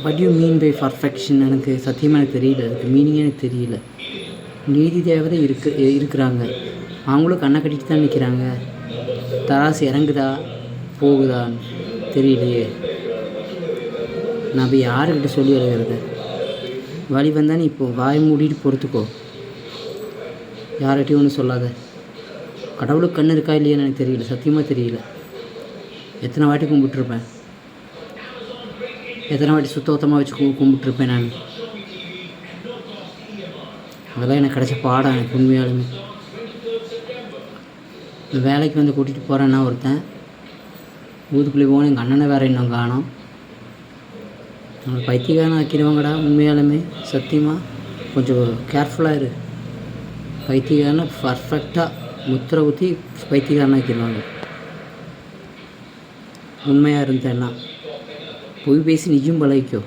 What you mean by perfection? எனக்கு சத்தியமாக எனக்கு தெரியல, அதுக்கு மீனிங்கே எனக்கு தெரியல. நீதி தேவதை இருக்கிறாங்க, அவங்களும் கண்ணை கட்டிட்டு தான் நிற்கிறாங்க. தராசு இறங்குதா போகுதான்னு தெரியலையே. நான் போய் யாருக்கிட்ட சொல்லி எழுதுறது? வழி வந்தால் நீ இப்போது வாய் மூடிட்டு பொறுத்துக்கோ, யார்கிட்டையும் ஒன்றும் சொல்லாத. கடவுளுக்கு கண் இருக்கா இல்லையான்னு எனக்கு தெரியல, சத்தியமாக தெரியல. எத்தனை வாட்டி கும்பிட்டுருப்பேன், எத்தனை வாட்டி சுத்தமாக வச்சு கும்பிட்டுருப்பேன் நான். அதெல்லாம் எனக்கு கிடச்ச பாடம். எனக்கு உண்மையாலுமே வேலைக்கு வந்து கூட்டிகிட்டு போகிறேன்னா ஒருத்தன் ஊதுக்குள்ளே போகணும், எங்கள் அண்ணனை வேறு இன்னும் காணோம். நம்மளை பைத்தியக்காரன் ஆக்கிடுவாங்கடா உண்மையாலுமே, சத்தியமாக. கொஞ்சம் கேர்ஃபுல்லாக இரு. பைத்தியக்காரனை பர்ஃபெக்டாக முத்திரை ஊற்றி பைத்தியக்காரன் ஆக்கிடுவாங்க. உண்மையாக இருந்தேன்னா பொய் பேசி நீயும் பழகிக்கோ.